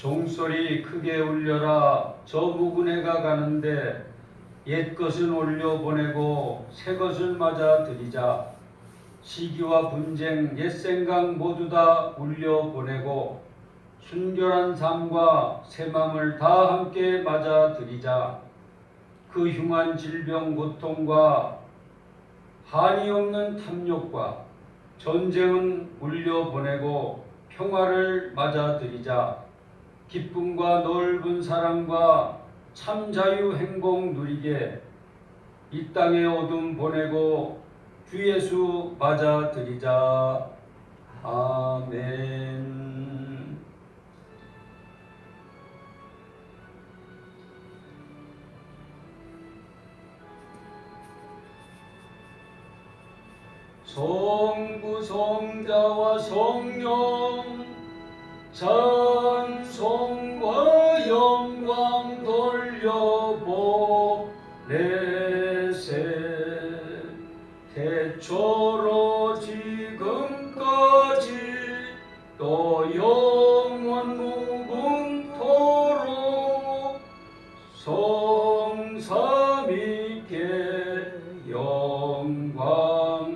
종소리 크게 울려라. 저 묵은 해가 가는데 옛것은 올려보내고 새것을 맞아들이자. 시기와 분쟁 옛생각 모두 다 울려보내고 순결한 삶과 새 맘을 다 함께 맞아들이자. 그 흉한 질병 고통과 한이 없는 탐욕과 전쟁은 울려보내고 평화를 맞아들이자. 기쁨과 넓은 사랑과 참 자유 행복 누리게 이 땅의 어둠 보내고 주 예수 맞아들이자. 아멘. 성부 성자와 성령 찬송과 영광 돌려보내세. 태초로 지금까지 또 영원 무궁토록 성삼위께 영광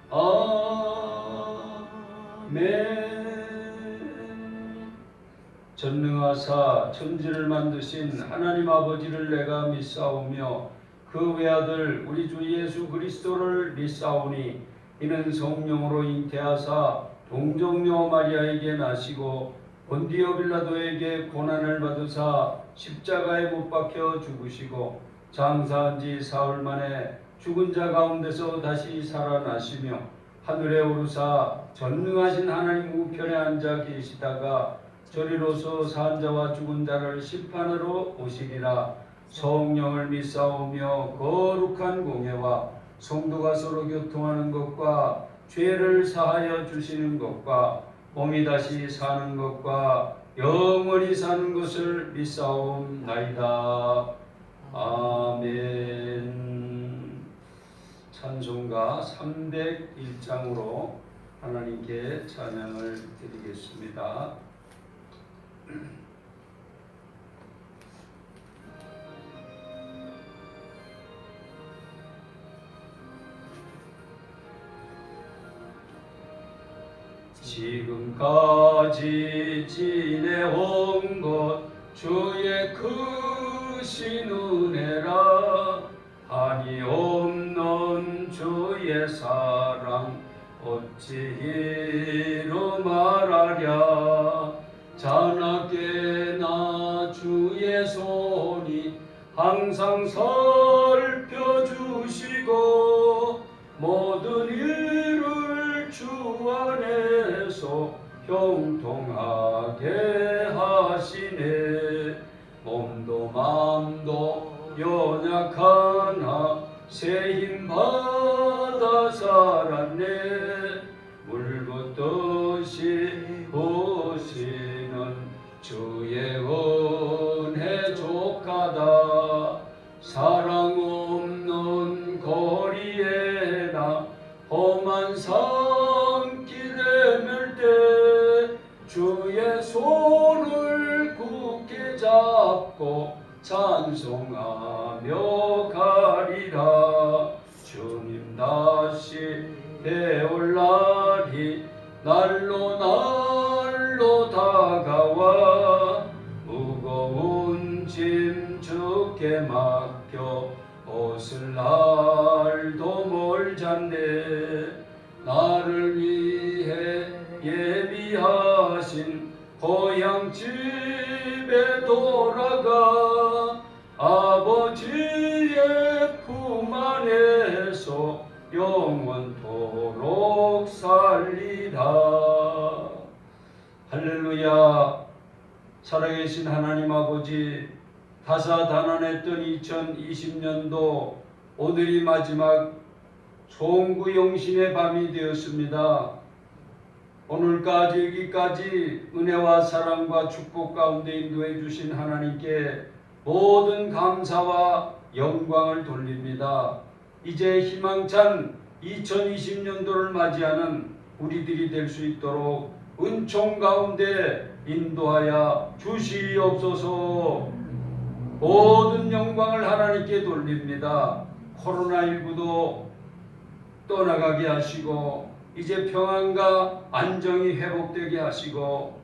아멘. 전능하사 천지를 만드신 하나님 아버지를 내가 믿사오며 그 외아들 우리 주 예수 그리스도를 믿사오니 이는 성령으로 잉태하사 동정녀 마리아에게 나시고 본디오 빌라도에게 고난을 받으사 십자가에 못 박혀 죽으시고 장사한 지 사흘 만에 죽은 자 가운데서 다시 살아나시며 하늘에 오르사 전능하신 하나님 우편에 앉아 계시다가 저리로서 산 자와 죽은 자를 심판하러 오시리라. 성령을 믿사오며 거룩한 공예와 성도가 서로 교통하는 것과 죄를 사하여 주시는 것과 몸이 다시 사는 것과 영원히 사는 것을 믿사옵나이다. 아멘. 찬송가 301장으로 하나님께 찬양을 드리겠습니다. 지금까지 지내온 것 주의 크신 은혜라. 한이 없는 주의 사랑 어찌 이루 말하랴. 자나깨나 주의 손이 항상 살펴주시고 모든 일을 주 안에서 형통하게 하시네. 몸도 마음도 연약하나 새 힘 받아 살았네. 물붓듯이 부시는 주의 은혜 족하다. 사랑 없는 거리에나 험한 산길에 멸 때 주의 손을 굳게 잡고 찬송하며 가리라. 주님 다시 배울 날이 날로 다가와 무거운 짐 주께 맡겨 벗을 날도 멀잖네. 나를 위해 예비하신 고향 집에 돌아가 아버지의 품 안에서 영원토록 살리라. 할렐루야. 살아계신 하나님 아버지, 다사다난했던 2020년도 오늘이 마지막 송구 영신의 밤이 되었습니다. 오늘까지 여기까지 은혜와 사랑과 축복 가운데 인도해 주신 하나님께 모든 감사와 영광을 돌립니다. 이제 희망찬 2020년도를 맞이하는 우리들이 될 수 있도록 은총 가운데 인도하여 주시옵소서. 모든 영광을 하나님께 돌립니다. 코로나19도 떠나가게 하시고 이제 평안과 안정이 회복되게 하시고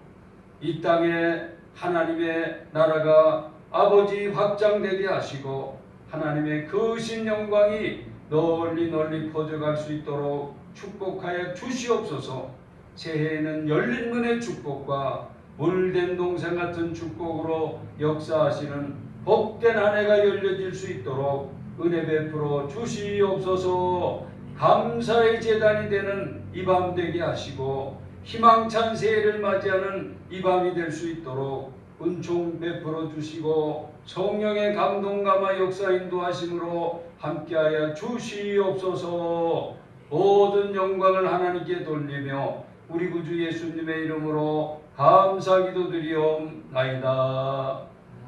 이 땅에 하나님의 나라가 아버지 확장되게 하시고 하나님의 거신 영광이 널리 널리 퍼져갈 수 있도록 축복하여 주시옵소서. 새해에는 열린 문의 축복과 물된 동생 같은 축복으로 역사하시는 복된 한 해가 열려질 수 있도록 은혜 베풀어 주시옵소서. 감사의 제단이 되는 이 밤 되게 하시고 희망찬 새해를 맞이하는 이 밤이 될 수 있도록 은총 베풀어 주시고 성령의 감동 감화 역사 인도하심으로 함께하여 주시옵소서. 모든 영광을 하나님께 돌리며 우리 구주 예수님의 이름으로 감사 기도드리옵나이다.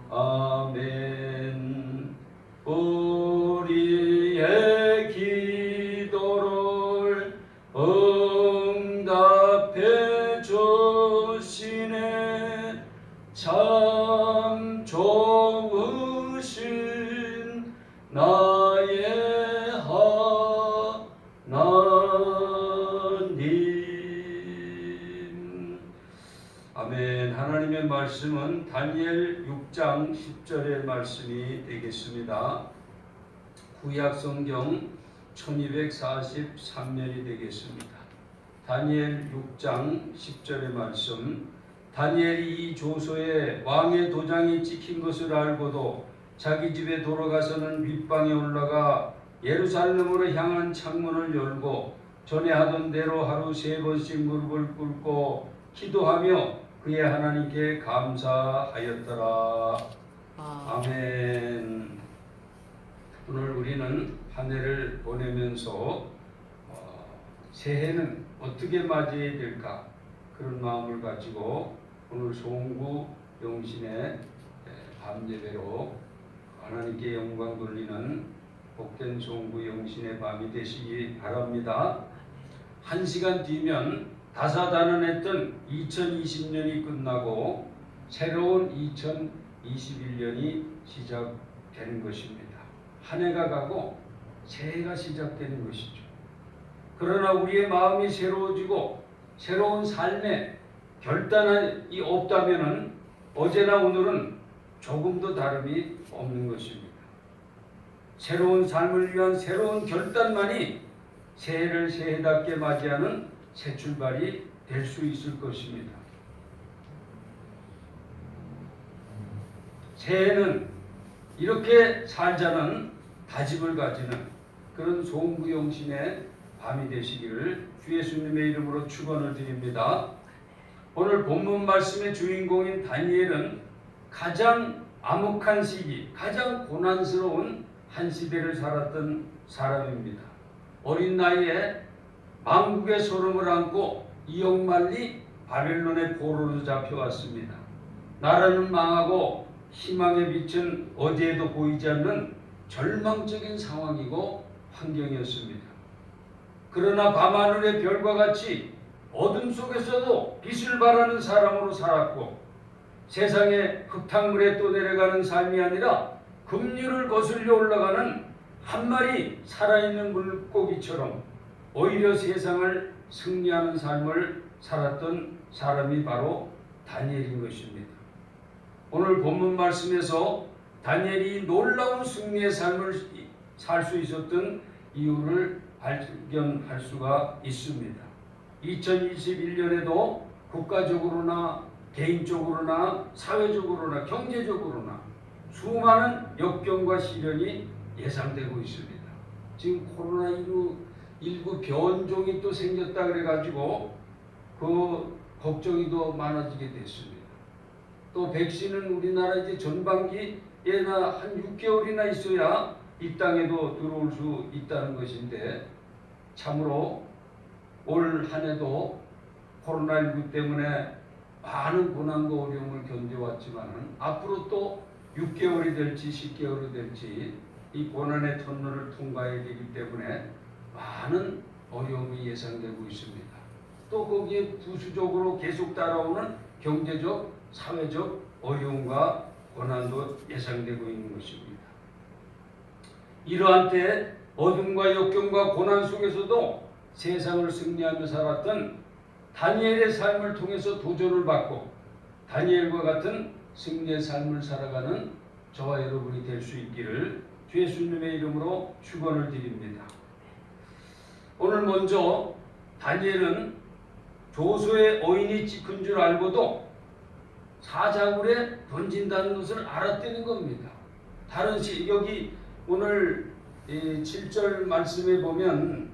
아멘. 우리의 기도를 응답해 주시네. 참 좋으신 나의 하나님. 아멘. 하나님의 말씀은 다니엘 6장 10절의 말씀이 되겠습니다. 구약 성경 1243면이 되겠습니다. 다니엘 6장 10절의 말씀. 다니엘이 이 조서에 왕의 도장이 찍힌 것을 알고도 자기 집에 돌아가서는 윗방에 올라가 예루살렘으로 향한 창문을 열고 전에 하던 대로 하루 3번씩 무릎을 꿇고 기도하며 그의 하나님께 감사하였더라. 아멘. 오늘 우리는 한 해를 보내면서 새해는 어떻게 맞이해야 될까 그런 마음을 가지고 오늘 송구 영신의 밤예배로 하나님께 영광 돌리는 복된 송구 영신의 밤이 되시기 바랍니다. 1시간 뒤면 다사다난했던 2020년이 끝나고 새로운 2021년이 시작되는 것입니다. 한 해가 가고 새해가 시작되는 것이죠. 그러나 우리의 마음이 새로워지고 새로운 삶에 결단이 없다면 어제나 오늘은 조금도 다름이 없는 것입니다. 새로운 삶을 위한 새로운 결단만이 새해를 새해답게 맞이하는 새 출발이 될 수 있을 것입니다. 새해는 이렇게 살자는 다짐을 가지는 그런 송구영신의 밤이 되시기를 주 예수님의 이름으로 축원을 드립니다. 오늘 본문 말씀의 주인공인 다니엘은 가장 암흑한 시기, 가장 고난스러운 한 시대를 살았던 사람입니다. 어린 나이에 망국의 소름을 안고 이역만리 바벨론의 포로로 잡혀왔습니다. 나라는 망하고 희망의 빛은 어디에도 보이지 않는 절망적인 상황이고 환경이었습니다. 그러나 밤하늘의 별과 같이 어둠 속에서도 빛을 발하는 사람으로 살았고 세상의 흙탕물에 떠내려가는 삶이 아니라 급류를 거슬려 올라가는 한 마리 살아있는 물고기처럼 오히려 세상을 승리하는 삶을 살았던 사람이 바로 다니엘인 것입니다. 오늘 본문 말씀에서 다니엘이 놀라운 승리의 삶을 살 수 있었던 이유를 발견할 수가 있습니다. 2021년에도 국가적으로나 개인적으로나 사회적으로나 경제적으로나 수많은 역경과 시련이 예상되고 있습니다. 지금 코로나19 변종이 또 생겼다 그래가지고 그 걱정이 더 많아지게 됐습니다. 또 백신은 우리나라 이제 전반기에나 한 6개월이나 있어야 이 땅에도 들어올 수 있다는 것인데 참으로 올 한 해도 코로나19 때문에 많은 고난과 어려움을 견뎌왔지만 앞으로 또 6개월이 될지 10개월이 될지 이 고난의 터널을 통과해야 되기 때문에 많은 어려움이 예상되고 있습니다. 또 거기에 부수적으로 계속 따라오는 경제적, 사회적 어려움과 고난도 예상되고 있는 것입니다. 이러한 때 어둠과 역경과 고난 속에서도 세상을 승리하며 살았던 다니엘의 삶을 통해서 도전을 받고 다니엘과 같은 승리의 삶을 살아가는 저와 여러분이 될 수 있기를 주 예수님의 이름으로 축원을 드립니다. 오늘 먼저 다니엘은 조소의 어인이 찍힌 줄 알고도 사자굴에 던진다는 것을 알았다는 겁니다. 다른 여기 오늘 7절 말씀에 보면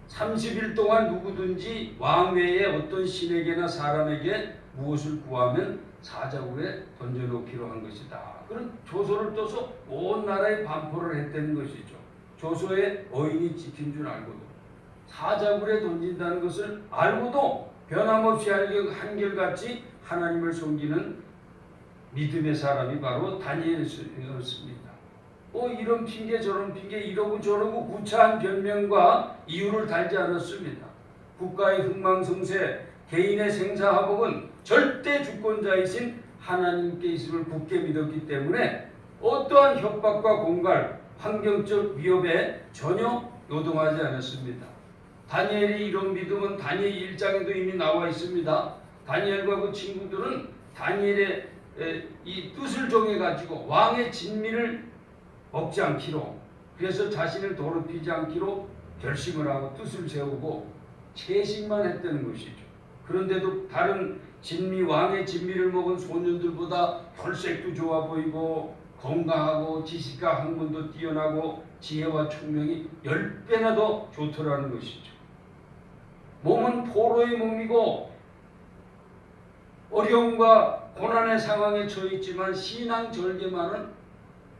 30일 동안 누구든지 왕 외에 어떤 신에게나 사람에게 무엇을 구하면 사자굴에 던져놓기로 한 것이다. 그런 조소를 떠서 온 나라에 반포를 했다는 것이죠. 조소의 어인이 찍힌 줄 알고도 사자굴에 던진다는 것을 알고도 변함없이 한결같이 하나님을 섬기는 믿음의 사람이 바로 다니엘이었습니다. 이런 핑계 저런 핑계 이러고 저러고 구차한 변명과 이유를 달지 않았습니다. 국가의 흥망성쇠, 개인의 생사화복은 절대 주권자이신 하나님께 있음을 굳게 믿었기 때문에 어떠한 협박과 공갈, 환경적 위협에 전혀 요동하지 않았습니다. 다니엘의 이런 믿음은 다니엘 1장에도 이미 나와 있습니다. 다니엘과 그 친구들은 다니엘의 이 뜻을 정해가지고 왕의 진미를 먹지 않기로, 그래서 자신을 더럽히지 않기로 결심을 하고 뜻을 세우고 채식만 했다는 것이죠. 그런데도 다른 왕의 진미를 먹은 소년들보다 혈색도 좋아 보이고 건강하고 지식과 학문도 뛰어나고 지혜와 총명이 10배나 더 좋더라는 것이죠. 몸은 포로의 몸이고 어려움과 고난의 상황에 처해 있지만 신앙 절개만은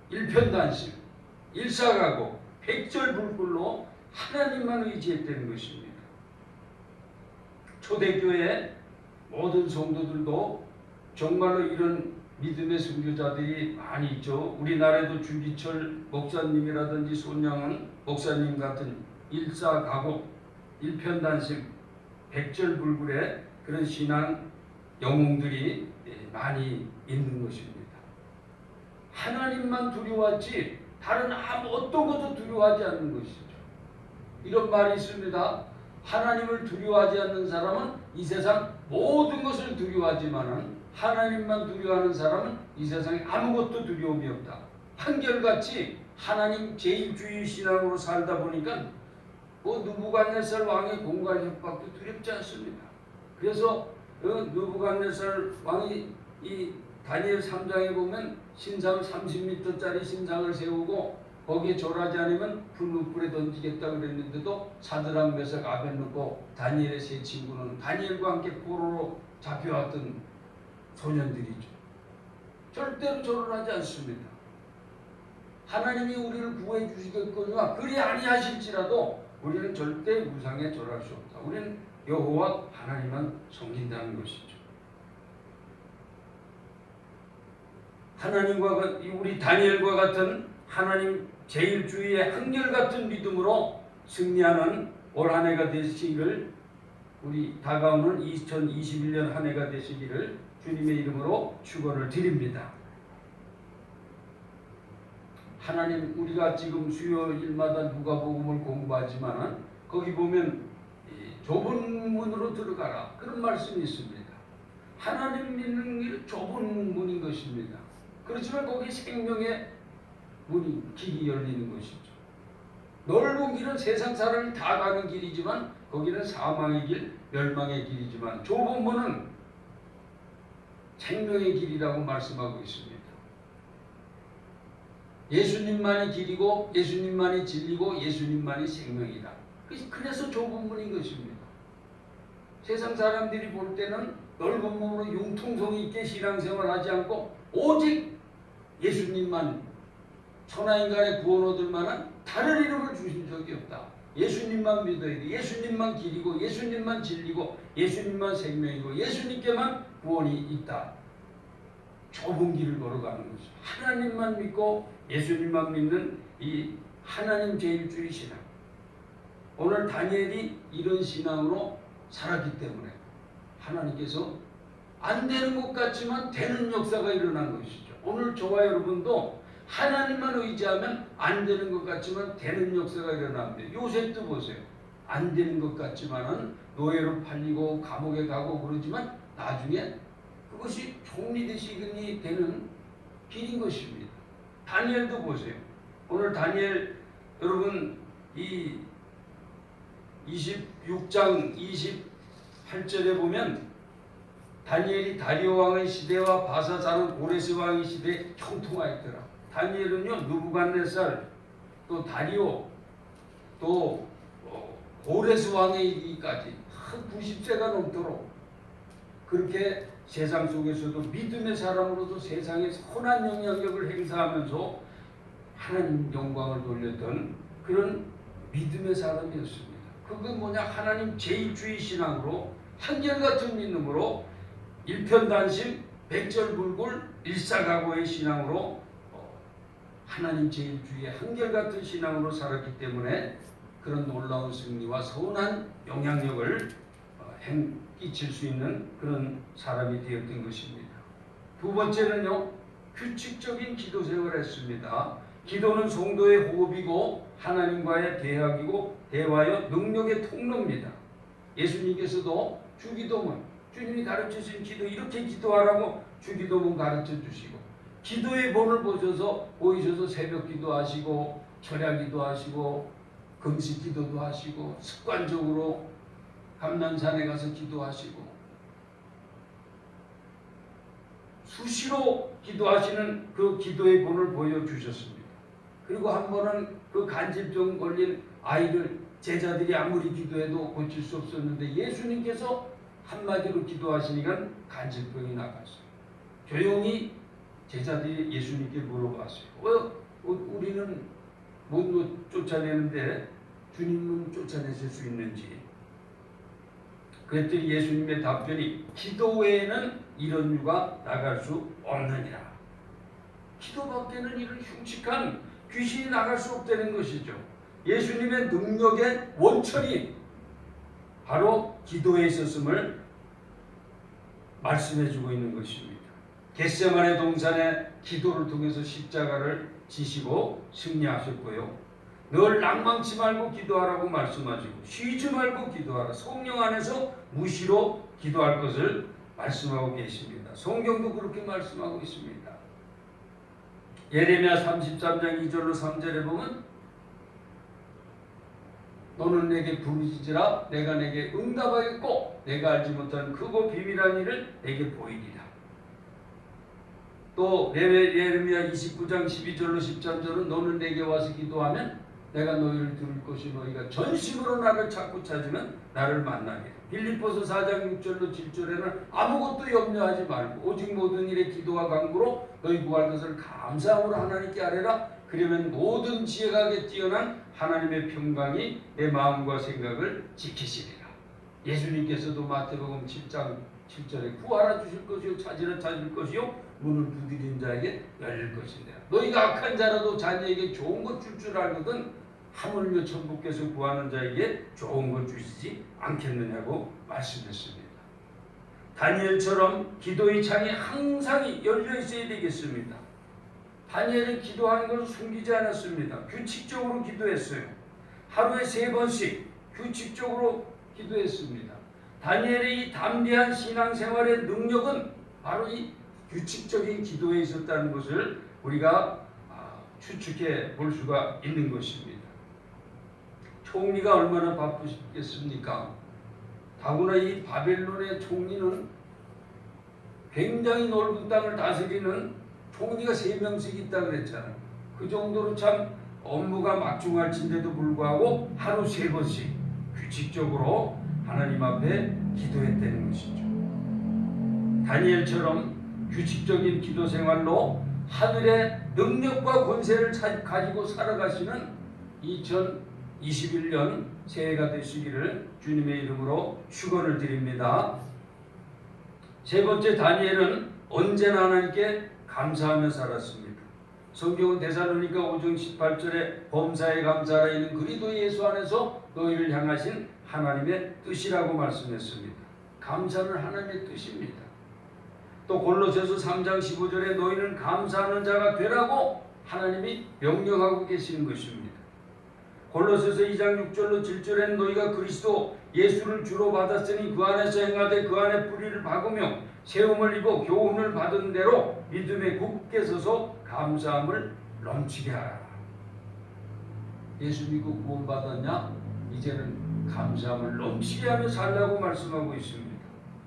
일편단심, 일사가고 백절불굴로 하나님만 의지했다는 것입니다. 초대교회 모든 성도들도 정말로 이런 믿음의 선교자들이 많이 있죠. 우리나라에도 주기철 목사님이라든지 손양은 목사님 같은 일사가고 일편단심, 백절불굴의 그런 신앙 영웅들이 많이 있는 것입니다. 하나님만 두려워하지 다른 어떤 것도 두려워하지 않는 것이죠. 이런 말이 있습니다. 하나님을 두려워하지 않는 사람은 이 세상 모든 것을 두려워하지만 하나님만 두려워하는 사람은 이 세상에 아무것도 두려움이 없다. 한결같이 하나님 제일주의 신앙으로 살다 보니까 느부갓네살 왕의 공갈 협박도 두렵지 않습니다. 그래서 느부갓네살 왕이 이 다니엘 3장에 보면 신상 30m짜리 신상을 세우고 거기에 절하지 않으면 불문불에 던지겠다 그랬는데도 사드락 메삭 아벳느고 다니엘의 세 친구는 다니엘과 함께 포로로 잡혀왔던 소년들이죠. 절대로 절하지 않습니다. 하나님이 우리를 구해 주시겠거니와 그리 아니하실지라도 우리는 절대 우상에 절할 수 없다. 우리는 여호와 하나님만 섬긴다는 것이죠. 하나님과 우리 다니엘과 같은 하나님 제일주의의 한결같은 믿음으로 승리하는 올 한 해가 되시기를, 우리 다가오는 2021년 한 해가 되시기를 주님의 이름으로 축원을 드립니다. 하나님, 우리가 지금 수요일마다 누가복음을 공부하지만 거기 보면 좁은 문으로 들어가라 그런 말씀이 있습니다. 하나님 믿는 길 좁은 문인 것입니다. 그렇지만 거기 생명의 길이 열리는 것이죠. 넓은 길은 세상 사람이 다 가는 길이지만 거기는 사망의 길, 멸망의 길이지만 좁은 문은 생명의 길이라고 말씀하고 있습니다. 예수님만이 길이고 예수님만이 진리고 예수님만이 생명이다. 그래서 좁은 문인 것입니다. 세상 사람들이 볼 때는 넓은 문으로 융통성 있게 신앙생활하지 않고 오직 예수님만, 천하인간의 구원 얻을 만한 다른 이름을 주신 적이 없다. 예수님만 믿어야 돼. 예수님만 길이고 예수님만 진리고 예수님만 생명이고 예수님께만 구원이 있다. 좁은 길을 걸어가는 것이죠. 하나님만 믿고 예수님만 믿는 이 하나님 제일주의 신앙. 오늘 다니엘이 이런 신앙으로 살았기 때문에 하나님께서 안 되는 것 같지만 되는 역사가 일어난 것이죠. 오늘 저와 여러분도 하나님만 의지하면 안 되는 것 같지만 되는 역사가 일어납니다. 요셉도 보세요. 안 되는 것 같지만은 노예로 팔리고 감옥에 가고 그러지만 나중에 그것이 총리 되시니 되는 길인 것입니다. 다니엘도 보세요. 오늘 다니엘 여러분 이 26장 28절에 보면 다니엘이 다리오 왕의 시대와 바사자는 고레스 왕의 시대에 형통하였더라. 다니엘은요 느부갓네살 또 다리오 또 고레스 왕의 이기까지 한 90세가 넘도록 그렇게 세상 속에서도 믿음의 사람으로도 세상에 선한 영향력을 행사하면서 하나님 영광을 돌렸던 그런 믿음의 사람이었습니다. 그건 뭐냐? 하나님 제1주의 신앙으로 한결같은 믿음으로 일편단심 백절불굴 일사각오의 신앙으로 하나님 제1주의 한결같은 신앙으로 살았기 때문에 그런 놀라운 승리와 선한 영향력을 끼칠 수 있는 그런 사람이 되었던 것입니다. 두 번째는요, 규칙적인 기도 생활을 했습니다. 기도는 성도의 호흡이고 하나님과의 대화이고 대화여 능력의 통로입니다. 예수님께서도 주기도문, 주님이 가르쳐주신 기도 이렇게 기도하라고 주기도문 가르쳐 주시고 기도의 본을 보이셔서 새벽 기도하시고 철야 기도하시고 금식 기도도 하시고 습관적으로 감난산에 가서 기도하시고 수시로 기도하시는 그 기도의 본을 보여주셨습니다. 그리고 한 번은 그 간질병 걸린 아이를 제자들이 아무리 기도해도 고칠 수 없었는데 예수님께서 한마디로 기도하시니까 간질병이 나갔어요. 조용히 제자들이 예수님께 물어봤어요. 우리는 못 쫓아내는데 주님은 쫓아내실 수 있는지. 그랬더니 예수님의 답변이 기도 외에는 이런 유가 나갈 수 없느니라. 기도밖에는 이런 흉측한 귀신이 나갈 수 없다는 것이죠. 예수님의 능력의 원천이 바로 기도에 있었음을 말씀해주고 있는 것입니다. 겟세마네 동산에 기도를 통해서 십자가를 지시고 승리하셨고요. 늘 낭망치 말고 기도하라고 말씀하시고 쉬지 말고 기도하라. 성령 안에서 무시로 기도할 것을 말씀하고 계십니다. 성경도 그렇게 말씀하고 있습니다. 예레미야 33장 2절로 3절에 보면 너는 내게 부르짖으라 내가 내게 응답하겠고 내가 알지 못한 크고 비밀한 일을 내게 보이리라. 또 예레미야 29장 12절로 13절은 너는 내게 와서 기도하면 내가 너희를 들을 것이 너희가 전심으로 나를 찾고 찾으면 나를 만나게. 빌립보서 4장 6절로 7절에는 아무것도 염려하지 말고 오직 모든 일에 기도와 간구로 너희 구할 것을 감사함으로 하나님께 아뢰라. 그러면 모든 지혜가게 뛰어난 하나님의 평강이 내 마음과 생각을 지키시리라. 예수님께서도 마태복음 7장 7절에 구하라 주실 것이요 찾으라 찾을 것이요 문을 두드린 자에게 열릴 것이다. 너희가 악한 자라도 자녀에게 좋은 것 줄 줄 알거든 하물며 천부께서 구하는 자에게 좋은 것 주시지 않겠느냐고 말씀했습니다. 다니엘처럼 기도의 창이 항상 열려 있어야 되겠습니다. 다니엘은 기도하는 걸 숨기지 않았습니다. 규칙적으로 기도했어요. 하루에 3번씩 규칙적으로 기도했습니다. 다니엘의 이 담대한 신앙생활의 능력은 바로 이 규칙적인 기도에 있었다는 것을 우리가 추측해 볼 수가 있는 것입니다. 총리가 얼마나 바쁘겠습니까? 더구나 이 바벨론의 총리는 굉장히 넓은 땅을 다스리는 총리가 3명씩 있다고 그랬잖아요. 그 정도로 참 업무가 막중할진데도 불구하고 하루 3번씩 규칙적으로 하나님 앞에 기도했다는 것이죠. 다니엘처럼 규칙적인 기도 생활로 하늘의 능력과 권세를 가지고 살아가시는 2021년 새해가 되시기를 주님의 이름으로 축원을 드립니다. 세 번째, 다니엘은 언제나 하나님께 감사하며 살았습니다. 성경은 데살로니가 5장 18절에 범사에 감사하라 이는 그리스도 예수 안에서 너희를 향하신 하나님의 뜻이라고 말씀했습니다. 감사는 하나님의 뜻입니다. 또 골로새서 3장 15절에 너희는 감사하는 자가 되라고 하나님이 명령하고 계시는 것입니다. 골로새서 2장 6절로 7절에는 너희가 그리스도 예수를 주로 받았으니 그 안에서 행하되 그 안에 뿌리를 박으며 세움을 입어 교훈을 받은 대로 믿음에 굳게 서서 감사함을 넘치게 하라. 예수 믿고 구원받았냐? 이제는 감사함을 넘치게 하며 살라고 말씀하고 있습니다.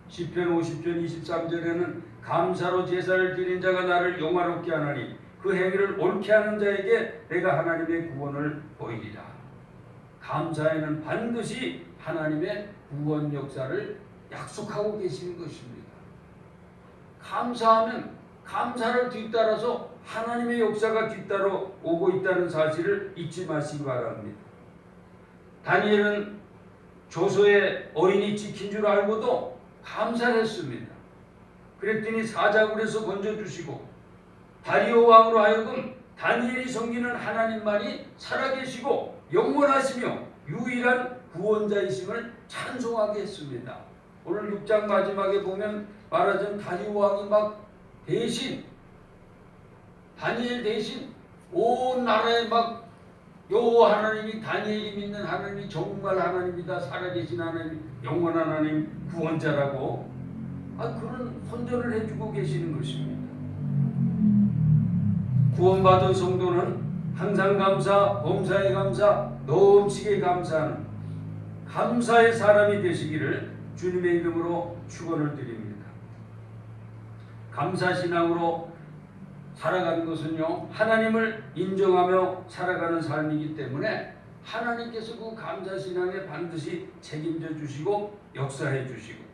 시편 50편 23절에는 감사로 제사를 드린 자가 나를 영화롭게 하나니 그 행위를 옳게 하는 자에게 내가 하나님의 구원을 보이리라. 감사에는 반드시 하나님의 구원 역사를 약속하고 계시는 것입니다. 감사하면 감사를 뒤따라서 하나님의 역사가 뒤따라 오고 있다는 사실을 잊지 마시기 바랍니다. 다니엘은 조서에 어인이 지킨 줄 알고도 감사를 했습니다. 그랬더니 사자굴에서 건져주시고 다리오 왕으로 하여금 다니엘이 섬기는 하나님만이 살아계시고 영원하시며 유일한 구원자이심을 찬송하게 했습니다. 오늘 6장 마지막에 보면 말하자면 다리오 왕이 막 대신 다니엘 대신 온 나라에 막 요 하나님이 다니엘이 믿는 하나님이 정말 하나님이다, 살아계신 하나님, 영원한 하나님, 구원자라고 그런 선전을 해주고 계시는 것입니다. 구원받은 성도는 항상 감사, 범사에 감사, 넘치게 감사하는 감사의 사람이 되시기를 주님의 이름으로 축원을 드립니다. 감사신앙으로 살아가는 것은요, 하나님을 인정하며 살아가는 삶이기 때문에 하나님께서 그 감사신앙에 반드시 책임져 주시고 역사해 주시고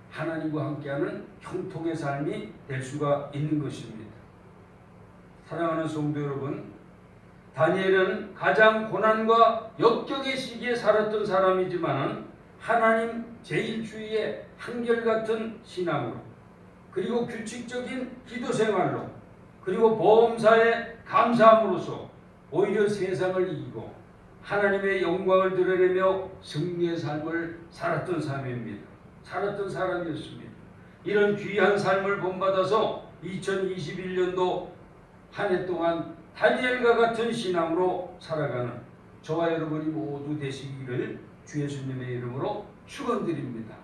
하나님과 함께하는 형통의 삶이 될 수가 있는 것입니다. 사랑하는 성도 여러분, 다니엘은 가장 고난과 역경의 시기에 살았던 사람이지만 하나님 제1주의의 한결같은 신앙으로 그리고 규칙적인 기도 생활로 그리고 범사에 감사함으로써 오히려 세상을 이기고 하나님의 영광을 드러내며 승리의 삶을 살았던 사람이었습니다. 이런 귀한 삶을 본받아서 2021년도 한 해 동안 다니엘과 같은 신앙으로 살아가는 저와 여러분이 모두 되시기를 주 예수님의 이름으로 축원드립니다.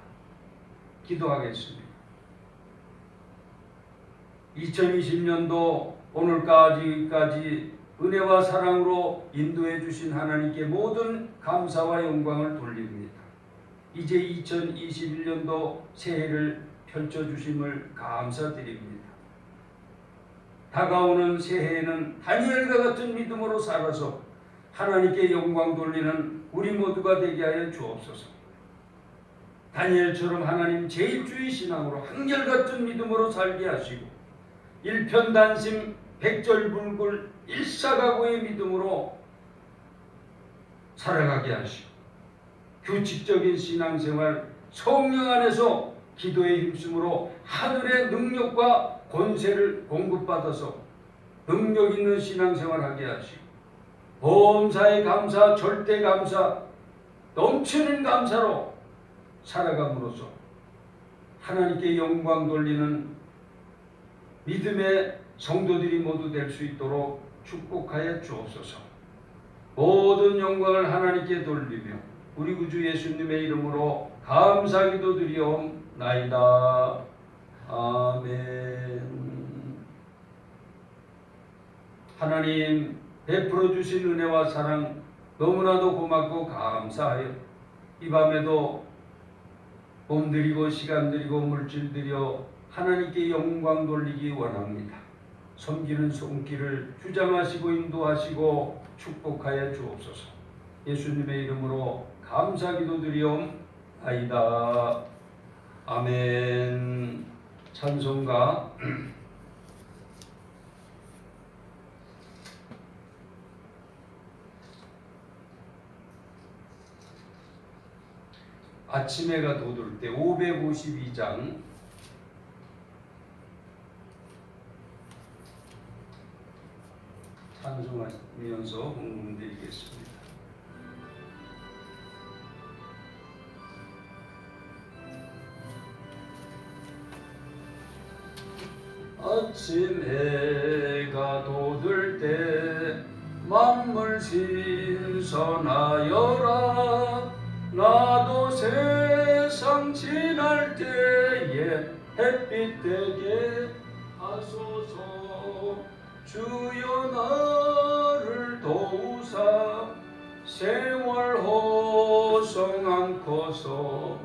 기도하겠습니다. 2020년도 오늘까지 은혜와 사랑으로 인도해 주신 하나님께 모든 감사와 영광을 돌립니다. 이제 2021년도 새해를 펼쳐주심을 감사드립니다. 다가오는 새해에는 다니엘과 같은 믿음으로 살아서 하나님께 영광 돌리는 우리 모두가 되게 하여 주옵소서. 다니엘처럼 하나님 제1주의 신앙으로 한결같은 믿음으로 살게 하시고 일편단심 백절불굴 일사각오의 믿음으로 살아가게 하시고 규칙적인 신앙생활 성령 안에서 기도의 힘쓰므로 하늘의 능력과 권세를 공급받아서 능력 있는 신앙생활 하게 하시고 범사의 감사, 절대 감사, 넘치는 감사로 살아감으로써 하나님께 영광 돌리는 믿음의 성도들이 모두 될 수 있도록 축복하여 주옵소서. 모든 영광을 하나님께 돌리며 우리 구주 예수님의 이름으로 감사기도 드리옵나이다. 아멘. 하나님 베풀어 주신 은혜와 사랑 너무나도 고맙고 감사하여 이 밤에도 몸 들이고 시간 들이고 물질 들여 하나님께 영광 돌리기 원합니다. 섬기는 손길을 주장하시고 인도하시고 축복하여 주옵소서. 예수님의 이름으로 감사기도 드리옵나이다. 아멘. 찬송가 아침 해가 돋을 때 552장 찬송하면서 헌금드리겠습니다. 아침 해가 돋을 때 만물 신선하여라. 나도 세상 지날 때에 햇빛 되게 하소서. 주여 나를 도우사 세월 호송 않고서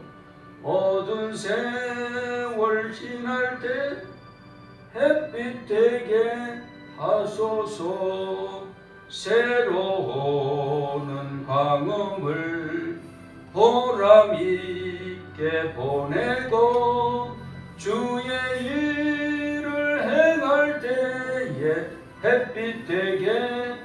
모든 세월 지날 때 햇빛 되게 하소서. 새로오는 광음을 보람 있게 보내고 주의 일을 행할 때에 햇빛 되게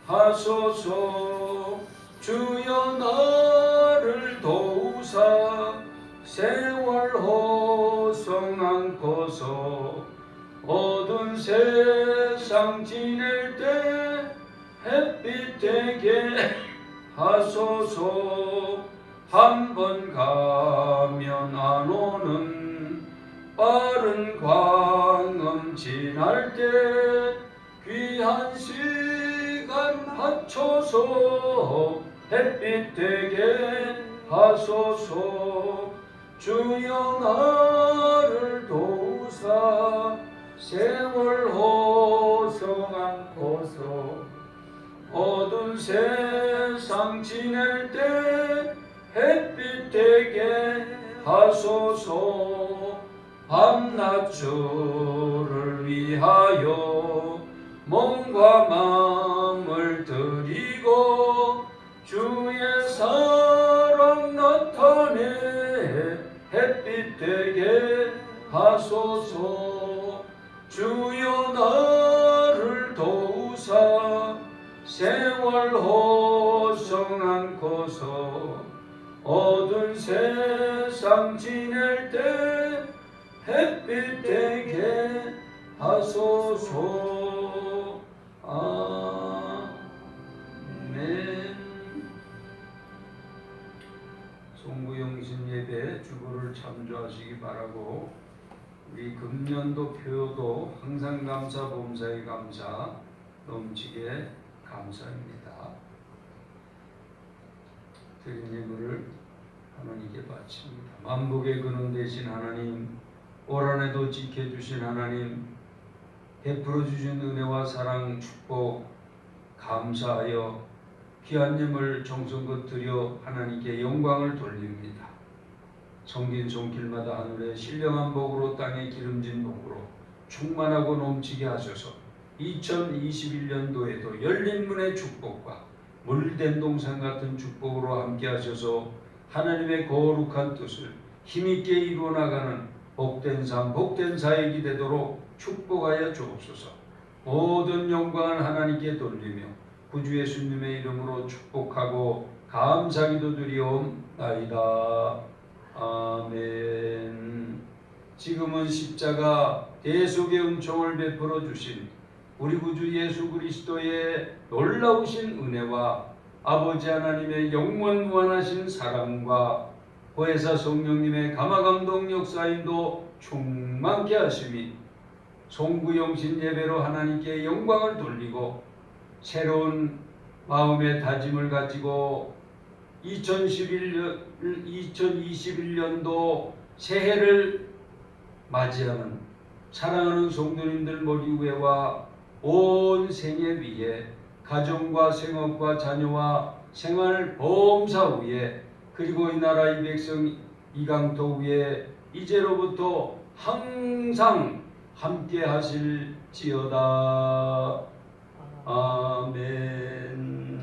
하소서. 주여 나를 도우사 세월 호송 않고서 어두운 세상 지낼 때 햇빛 되게 하소서. 한 번 가면 안 오는 빠른 광음 지날 때 귀한 시간 바쳐서 햇빛 되게 하소서. 주여 나를 도우사 세월 호송 않고서 어두운 세상 지낼 때 햇빛 되게 하소서. 밤낮 주를 위하여 몸과 마음을 드리고 주의 사랑 나타내 햇빛 되게 하소서. 주여 나를 도우사 세월 호송 않고서 어두운 세상 지낼 때 햇빛 되게 하소서. 아멘. 송구영신 예배 주보를 참조하시기 바라고, 우리 금년도 표도 항상 감사 범사에 감사 넘치게 감사합니다. 드린 예물을 하나님께 바칩니다. 만복의 근원 되신 하나님, 올 한해도 지켜주신 하나님, 베풀어 주신 은혜와 사랑 축복 감사하여 귀한 예물 정성껏 드려 하나님께 영광을 돌립니다. 성긴 손길마다 하늘의 신령한 복으로 땅에 기름진 복으로 충만하고 넘치게 하소서. 2021년도에도 열린 문의 축복과 물된 동산 같은 축복으로 함께 하셔서 하나님의 거룩한 뜻을 힘있게 이루어 나가는 복된 삶, 복된 사역이 되도록 축복하여 주옵소서. 모든 영광을 하나님께 돌리며 구주 예수님의 이름으로 축복하고 감사기도 드리옵나이다. 아멘. 지금은 십자가 대속의 은총을 베풀어 주신 우리 구주 예수 그리스도의 놀라우신 은혜와 아버지 하나님의 영원 무한하신 사랑과 보혜사 성령님의 감화감동 역사인도 충만케 하심이 송구영신 예배로 하나님께 영광을 돌리고 새로운 마음의 다짐을 가지고 2021년도 새해를 맞이하는 사랑하는 성도님들 머리 위에와 온 생애 위에 가정과 생업과 자녀와 생활 보험사 위에 그리고 이 나라 이 백성 이 강토 위에 이제로부터 항상 함께 하실지어다. 아멘.